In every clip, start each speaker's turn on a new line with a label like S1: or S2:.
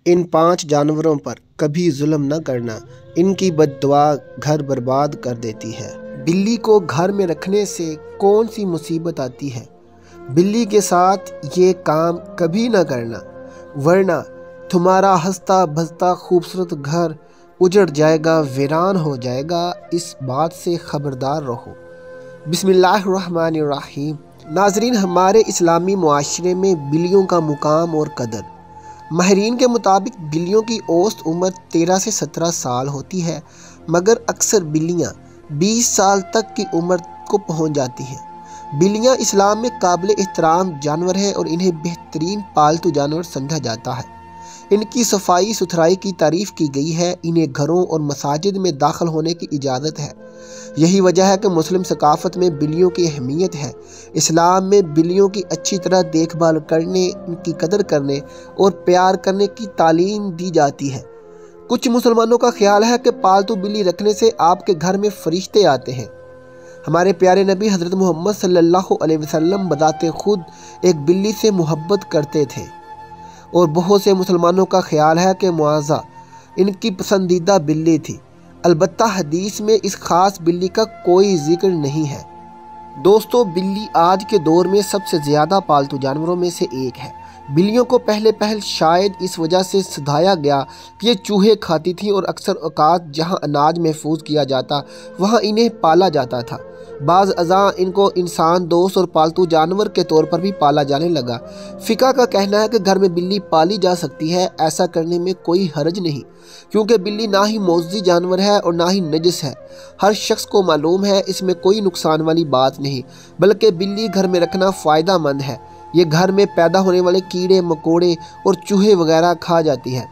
S1: ان 5 جانوروں پر کبھی ظلم نہ کرنا، ان کی بد دعا گھر برباد کر دیتی ہے۔ بلی کو گھر میں رکھنے سے کون سی مصیبت آتی ہے؟ بلی کے ساتھ یہ کام کبھی نہ کرنا، ورنہ تمہارا ہنستا بھجتا خوبصورت گھر اجڑ جائے گا، ویران ہو جائے گا۔ اس بات سے خبردار رہو۔ بسم اللہ الرحمن الرحیم۔ ناظرین، ہمارے اسلامی معاشرے میں بلیوں کا مقام اور قدر۔ ماہرین کے مطابق بلیوں کی اوسط عمر 13 سے 17 سال ہوتی ہے، مگر اکثر بلیاں 20 سال تک کی عمر کو پہنچ جاتی ہیں۔ بلیاں اسلام میں قابل احترام جانور ہیں اور انہیں بہترین پالتو جانور سمجھا جاتا ہے۔ ان کی صفائی ستھرائی کی تعریف کی گئی ہے، انہیں گھروں اور مساجد میں داخل ہونے کی اجازت ہے۔ یہی وجہ ہے کہ مسلم ثقافت میں بلیوں کی اہمیت ہے۔ اسلام میں بلیوں کی اچھی طرح دیکھ بھال کرنے، ان کی قدر کرنے اور پیار کرنے کی تعلیم دی جاتی ہے۔ کچھ مسلمانوں کا خیال ہے کہ پالتو بلی رکھنے سے آپ کے گھر میں فرشتے آتے ہیں۔ ہمارے پیارے نبی حضرت محمد صلی اللہ علیہ وسلم بذات خود ایک بلی سے محبت کرتے تھے، اور بہت سے مسلمانوں کا خیال ہے کہ معاذہ ان کی پسندیدہ بلی تھی۔ البتہ حدیث میں اس خاص بلی کا کوئی ذکر نہیں ہے۔ دوستو، بلی آج کے دور میں سب سے زیادہ پالتو جانوروں میں سے ایک ہے۔ بلیوں کو پہلے شاید اس وجہ سے سدھایا گیا کہ یہ چوہے کھاتی تھیں، اور اکثر اوقات جہاں اناج محفوظ کیا جاتا وہاں انہیں پالا جاتا تھا۔ بعض ازاں ان کو انسان دوست اور پالتو جانور کے طور پر بھی پالا جانے لگا۔ فقہ کا کہنا ہے کہ گھر میں بلی پالی جا سکتی ہے، ایسا کرنے میں کوئی حرج نہیں، کیونکہ بلی نہ ہی موذی جانور ہے اور نہ ہی نجس ہے۔ ہر شخص کو معلوم ہے اس میں کوئی نقصان والی بات نہیں، بلکہ بلی گھر میں رکھنا فائدہ مند ہے۔ یہ گھر میں پیدا ہونے والے کیڑے مکوڑے اور چوہے وغیرہ کھا جاتی ہے۔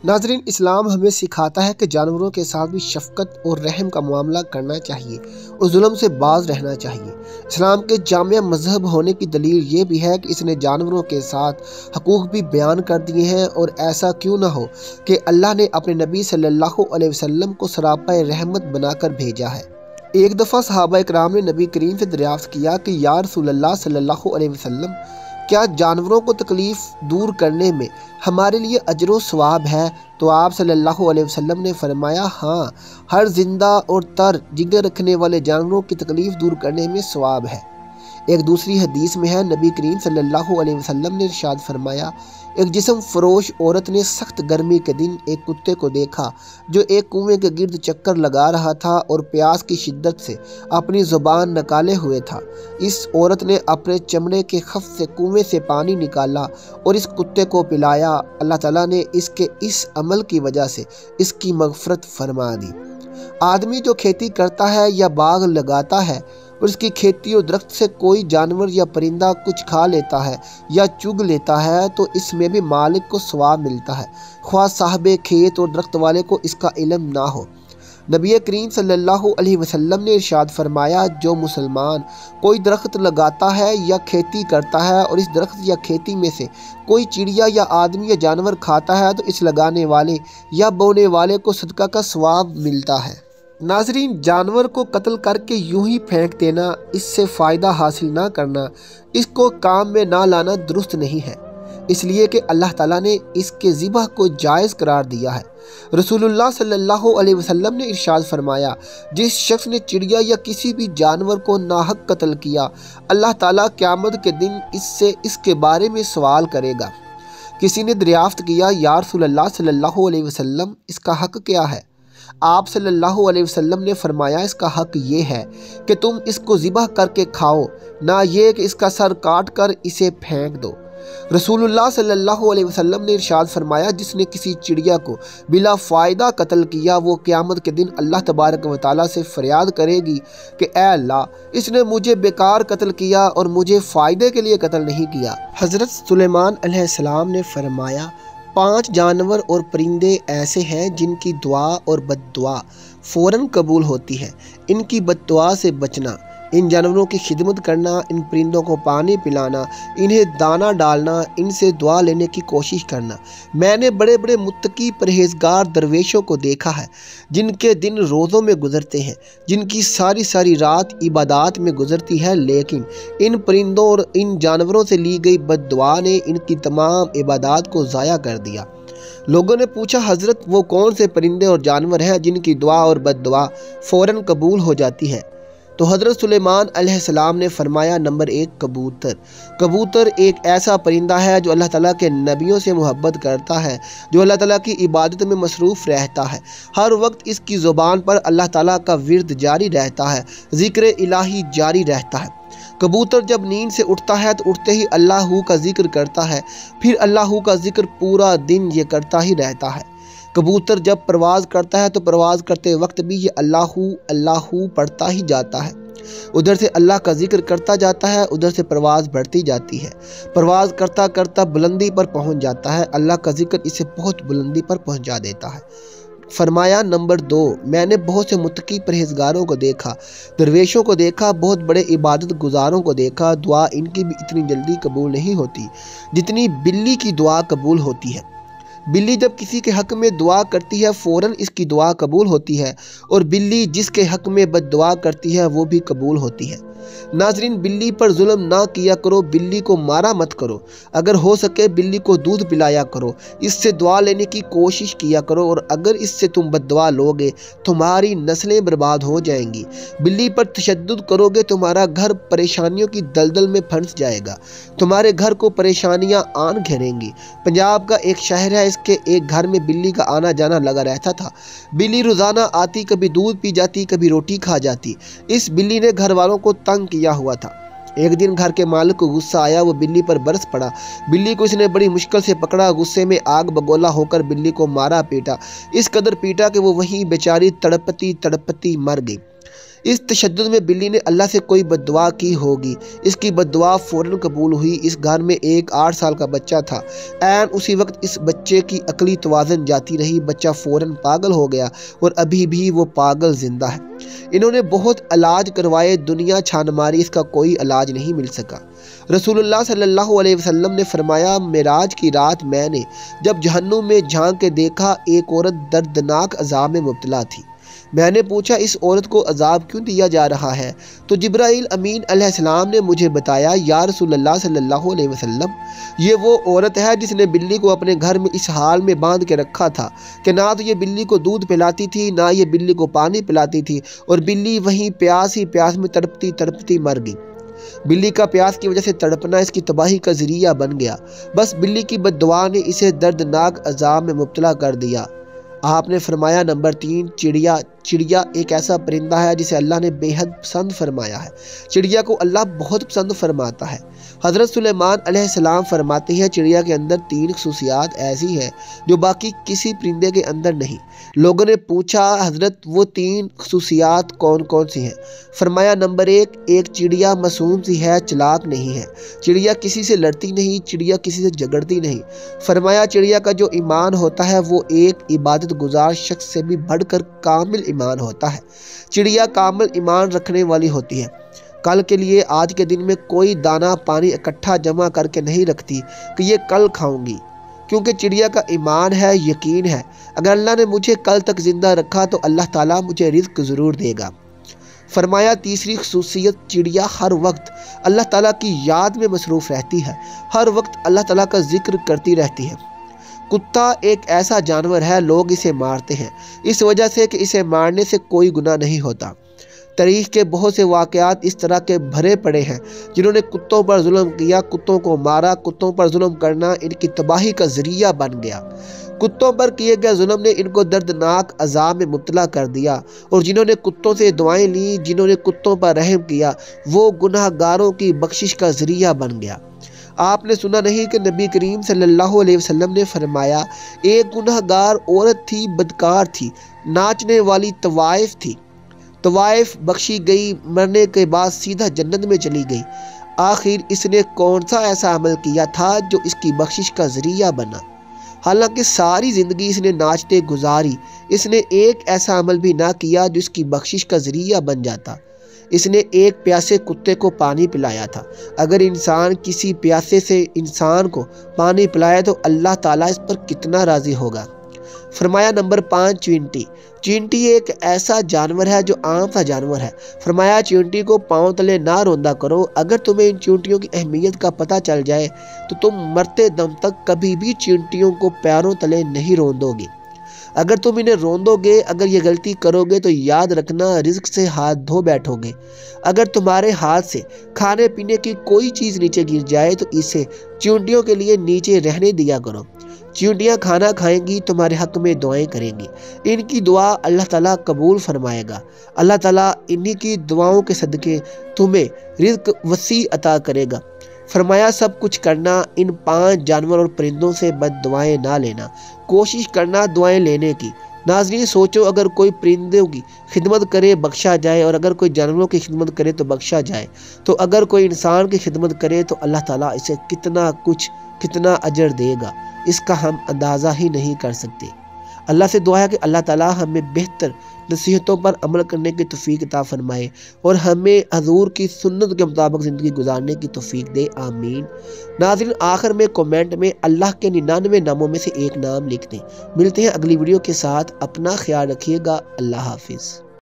S1: ناظرین، اسلام ہمیں سکھاتا ہے کہ جانوروں کے ساتھ بھی شفقت اور رحم کا معاملہ کرنا چاہیے اور ظلم سے باز رہنا چاہیے۔ اسلام کے جامع مذہب ہونے کی دلیل یہ بھی ہے کہ اس نے جانوروں کے ساتھ حقوق بھی بیان کر دیے ہیں، اور ایسا کیوں نہ ہو کہ اللہ نے اپنے نبی صلی اللہ علیہ وسلم کو سراپا رحمت بنا کر بھیجا ہے۔ ایک دفعہ صحابہ اکرام نے نبی کریم سے دریافت کیا کہ یا رسول اللہ صلی اللہ علیہ وسلم، کیا جانوروں کو تکلیف دور کرنے میں ہمارے لیے اجر و ثواب ہے؟ تو آپ صلی اللہ علیہ وسلم نے فرمایا، ہاں، ہر زندہ اور تر جگر رکھنے والے جانوروں کی تکلیف دور کرنے میں ثواب ہے۔ ایک دوسری حدیث میں ہے، نبی کریم صلی اللہ علیہ وسلم نے ارشاد فرمایا، ایک جسم فروش عورت نے سخت گرمی کے دن ایک کتے کو دیکھا جو ایک کنویں کے گرد چکر لگا رہا تھا اور پیاس کی شدت سے اپنی زبان نکالے ہوئے تھا۔ اس عورت نے اپنے چمڑے کے خف سے کنویں سے پانی نکالا اور اس کتے کو پلایا۔ اللہ تعالیٰ نے اس کے اس عمل کی وجہ سے اس کی مغفرت فرما دی۔ آدمی جو کھیتی کرتا ہے یا باغ لگاتا ہے اور اس کی کھیتی اور درخت سے کوئی جانور یا پرندہ کچھ کھا لیتا ہے یا چگ لیتا ہے تو اس میں بھی مالک کو ثواب ملتا ہے، خواہ صاحب کھیت اور درخت والے کو اس کا علم نہ ہو۔ نبی کریم صلی اللہ علیہ وسلم نے ارشاد فرمایا، جو مسلمان کوئی درخت لگاتا ہے یا کھیتی کرتا ہے اور اس درخت یا کھیتی میں سے کوئی چڑیا یا آدمی یا جانور کھاتا ہے تو اس لگانے والے یا بونے والے کو صدقہ کا ثواب ملتا ہے۔ ناظرین، جانور کو قتل کر کے یوں ہی پھینک دینا، اس سے فائدہ حاصل نہ کرنا، اس کو کام میں نہ لانا درست نہیں ہے، اس لیے کہ اللہ تعالیٰ نے اس کے ذبح کو جائز قرار دیا ہے۔ رسول اللہ صلی اللہ علیہ وسلم نے ارشاد فرمایا، جس شخص نے چڑیا یا کسی بھی جانور کو ناحق قتل کیا، اللہ تعالیٰ قیامت کے دن اس سے اس کے بارے میں سوال کرے گا۔ کسی نے دریافت کیا، یا رسول اللہ صلی اللہ علیہ وسلم، اس کا حق کیا ہے؟ آپ صلی اللہ علیہ وسلم نے فرمایا، اس کا حق یہ ہے کہ تم اس کو ذبح کر کے کھاؤ، نہ یہ کہ اس کا سر کاٹ کر اسے پھینک دو۔ رسول اللہ صلی اللہ علیہ وسلم نے ارشاد فرمایا، جس نے کسی چڑیا کو بلا فائدہ قتل کیا، وہ قیامت کے دن اللہ تبارک و تعالیٰ سے فریاد کرے گی کہ اے اللہ، اس نے مجھے بیکار قتل کیا اور مجھے فائدے کے لیے قتل نہیں کیا۔ حضرت سلیمان علیہ السلام نے فرمایا، 5 جانور اور پرندے ایسے ہیں جن کی دعا اور بد دعا فوراً قبول ہوتی ہے۔ ان کی بد دعا سے بچنا، ان جانوروں کی خدمت کرنا، ان پرندوں کو پانی پلانا، انہیں دانہ ڈالنا، ان سے دعا لینے کی کوشش کرنا۔ میں نے بڑے بڑے متقی پرہیزگار درویشوں کو دیکھا ہے جن کے دن روزوں میں گزرتے ہیں، جن کی ساری ساری رات عبادات میں گزرتی ہے، لیکن ان پرندوں اور ان جانوروں سے لی گئی بد دعا نے ان کی تمام عبادات کو ضائع کر دیا۔ لوگوں نے پوچھا حضرت وہ کون سے پرندے اور جانور ہیں جن کی دعا اور بد دعا فوراً قبول ہو جاتی ہے؟ تو حضرت سلیمان علیہ السلام نے فرمایا نمبر 1 کبوتر۔ کبوتر ایک ایسا پرندہ ہے جو اللہ تعالیٰ کے نبیوں سے محبت کرتا ہے، جو اللہ تعالیٰ کی عبادت میں مصروف رہتا ہے۔ ہر وقت اس کی زبان پر اللہ تعالیٰ کا ورد جاری رہتا ہے، ذکر الہی جاری رہتا ہے۔ کبوتر جب نیند سے اٹھتا ہے تو اٹھتے ہی اللہ کا ذکر کرتا ہے، پھر اللہ کا ذکر پورا دن یہ کرتا ہی رہتا ہے۔ کبوتر جب پرواز کرتا ہے تو پرواز کرتے وقت بھی یہ اللہ پڑھتا ہی جاتا ہے، ادھر سے اللہ کا ذکر کرتا جاتا ہے، ادھر سے پرواز بڑھتی جاتی ہے، پرواز کرتا کرتا بلندی پر پہنچ جاتا ہے، اللہ کا ذکر اسے بہت بلندی پر پہنچا دیتا ہے۔ فرمایا نمبر 2 میں نے بہت سے متقی پرہیزگاروں کو دیکھا، درویشوں کو دیکھا، بہت بڑے عبادت گزاروں کو دیکھا، دعا ان کی بھی اتنی جلدی قبول نہیں ہوتی جتنی بلی کی دعا قبول ہوتی ہے۔ بلی جب کسی کے حق میں دعا کرتی ہے فوراً اس کی دعا قبول ہوتی ہے، اور بلی جس کے حق میں بد دعا کرتی ہے وہ بھی قبول ہوتی ہے۔ ناظرین، بلی پر ظلم نہ کیا کرو، بلی کو مارا مت کرو، اگر ہو سکے بلی کو دودھ پلایا کرو، اس سے دعا لینے کی کوشش کیا کرو، اور اگر اس سے تم بد دعا لوگے تمہاری نسلیں برباد ہو جائیں گی۔ بلی پر تشدد کرو گے تمہارا گھر پریشانیوں کی دلدل میں پھنس جائے گا، تمہارے گھر کو پریشانیاں آن گھیریں گی۔ پنجاب کا ایک شہر ہے، اس کے ایک گھر میں بلی کا آنا جانا لگا رہتا تھا۔ بلی روزانہ آتی، کبھی دودھ پی جاتی، کبھی روٹی کھا جاتی۔ اس بلی نے گھر والوں کو تنگ کیا ہوا تھا۔ ایک دن گھر کے مالک کو غصہ آیا، وہ بلی پر برس پڑا۔ بلی کو اس نے بڑی مشکل سے پکڑا، غصے میں آگ بگولا ہو کر بلی کو مارا پیٹا، اس قدر پیٹا کہ وہ وہیں بیچاری تڑپتی تڑپتی مر گئی۔ اس تشدد میں بلی نے اللہ سے کوئی بد دعا کی ہوگی، اس کی بد دعا فوراً قبول ہوئی۔ اس گھر میں ایک 8 سال کا بچہ تھا، عین اسی وقت اس بچے کی عقلی توازن جاتی رہی، بچہ فوراً پاگل ہو گیا اور ابھی بھی وہ پاگل زندہ ہے۔ انہوں نے بہت علاج کروائے، دنیا چھان ماری، اس کا کوئی علاج نہیں مل سکا۔ رسول اللہ صلی اللہ علیہ وسلم نے فرمایا معراج کی رات میں نے جب جہنم میں جھانک کے دیکھا ایک عورت دردناک عذاب میں مبتلا تھی۔ میں نے پوچھا اس عورت کو عذاب کیوں دیا جا رہا ہے؟ تو جبرائیل امین علیہ السلام نے مجھے بتایا یا رسول اللہ صلی اللہ علیہ وسلم، یہ وہ عورت ہے جس نے بلی کو اپنے گھر میں اس حال میں باندھ کے رکھا تھا کہ نہ تو یہ بلی کو دودھ پلاتی تھی، نہ یہ بلی کو پانی پلاتی تھی، اور بلی وہیں پیاس ہی پیاس میں تڑپتی تڑپتی مر گئی۔ بلی کا پیاس کی وجہ سے تڑپنا اس کی تباہی کا ذریعہ بن گیا، بس بلی کی بد دعا نے اسے دردناک عذاب میں مبتلا کر دیا۔ آپ نے فرمایا نمبر 3 چڑیا۔ چڑیا ایک ایسا پرندہ ہے جسے اللہ نے بے حد پسند فرمایا ہے، چڑیا کو اللہ بہت پسند فرماتا ہے۔ حضرت سلیمان علیہ السلام فرماتے ہیں چڑیا کے اندر 3 خصوصیات ایسی ہیں جو باقی کسی پرندے کے اندر نہیں۔ لوگوں نے پوچھا حضرت وہ 3 خصوصیات کون کون سی ہیں؟ فرمایا نمبر 1 ایک چڑیا معصوم سی ہے، چلاک نہیں ہے، چڑیا کسی سے لڑتی نہیں، چڑیا کسی سے جھگڑتی نہیں۔ فرمایا چڑیا کا جو ایمان ہوتا ہے وہ ایک عبادت گزار شخص سے بھی بڑھ کر کامل ایمان ہوتا ہے۔ چڑیا کامل ایمان رکھنے والی ہوتی ہے، کل کے لیے آج کے دن میں کوئی دانہ پانی اکٹھا جمع کر کے نہیں رکھتی کہ یہ کل کھاؤں گی، کیونکہ چڑیا کا ایمان ہے، یقین ہے اگر اللہ نے مجھے کل تک زندہ رکھا تو اللہ تعالیٰ مجھے رزق ضرور دے گا۔ فرمایا تیسری خصوصیت چڑیا ہر وقت اللہ تعالیٰ کی یاد میں مصروف رہتی ہے، ہر وقت اللہ تعالیٰ کا ذکر کرتی رہتی ہے۔ کتا ایک ایسا جانور ہے، لوگ اسے مارتے ہیں اس وجہ سے کہ اسے مارنے سے کوئی گناہ نہیں ہوتا۔ تاریخ کے بہت سے واقعات اس طرح کے بھرے پڑے ہیں جنہوں نے کتوں پر ظلم کیا، کتوں کو مارا، کتوں پر ظلم کرنا ان کی تباہی کا ذریعہ بن گیا۔ کتوں پر کیے گئے ظلم نے ان کو دردناک عذاب میں مبتلا کر دیا، اور جنہوں نے کتوں سے دعائیں لیں، جنہوں نے کتوں پر رحم کیا، وہ گناہ گاروں کی بخشش کا ذریعہ بن گیا۔ آپ نے سنا نہیں کہ نبی کریم صلی اللہ علیہ وسلم نے فرمایا ایک گناہ گار عورت تھی، بدکار تھی، ناچنے والی طوائف تھی، طوائف بخشی گئی، مرنے کے بعد سیدھا جنت میں چلی گئی۔ آخر اس نے کون سا ایسا عمل کیا تھا جو اس کی بخشش کا ذریعہ بنا؟ حالانکہ ساری زندگی اس نے ناچتے گزاری، اس نے ایک ایسا عمل بھی نہ کیا جو اس کی بخشش کا ذریعہ بن جاتا۔ اس نے ایک پیاسے کتے کو پانی پلایا تھا۔ اگر انسان کسی پیاسے سے انسان کو پانی پلائے تو اللہ تعالیٰ اس پر کتنا راضی ہوگا۔ فرمایا نمبر 5 چینٹی۔ چینٹی ایک ایسا جانور ہے جو عام سا جانور ہے۔ فرمایا چینٹی کو پاؤں تلے نہ روندا کرو، اگر تمہیں ان چینٹیوں کی اہمیت کا پتہ چل جائے تو تم مرتے دم تک کبھی بھی چینٹیوں کو پیروں تلے نہیں روندو گے۔ اگر تم انہیں روندو گے، اگر یہ غلطی کرو گے تو یاد رکھنا رزق سے ہاتھ دھو بیٹھو گے۔ اگر تمہارے ہاتھ سے کھانے پینے کی کوئی چیز نیچے گر جائے تو اسے چینٹیوں کے لیے نیچے رہنے دیا کرو۔ چینٹیاں کھانا کھائیں گی، تمہارے حق میں دعائیں کریں گی، ان کی دعا اللہ تعالیٰ قبول فرمائے گا۔ اللہ تعالیٰ انہی کی دعاؤں کے صدقے تمہیں رزق وسیع عطا کرے گا۔ فرمایا سب کچھ کرنا، ان 5 جانور اور پرندوں سے بد دعائیں نہ لینا، کوشش کرنا دعائیں لینے کی۔ ناظرین سوچو، اگر کوئی پرندوں کی خدمت کرے بخشا جائے، اور اگر کوئی جانوروں کی خدمت کرے تو بخشا جائے، تو اگر کوئی انسان کی خدمت کرے تو اللہ تعالیٰ اسے کتنا اجر دے گا، اس کا ہم اندازہ ہی نہیں کر سکتے۔ اللہ سے دعا ہے کہ اللہ تعالیٰ ہمیں بہتر نصیحتوں پر عمل کرنے کی توفیق عطا فرمائے اور ہمیں حضور کی سنت کے مطابق زندگی گزارنے کی توفیق دے، آمین۔ ناظرین آخر میں کومنٹ میں اللہ کے 99 ناموں میں سے ایک نام لکھ دیں۔ ملتے ہیں اگلی ویڈیو کے ساتھ، اپنا خیال رکھیے گا، اللہ حافظ۔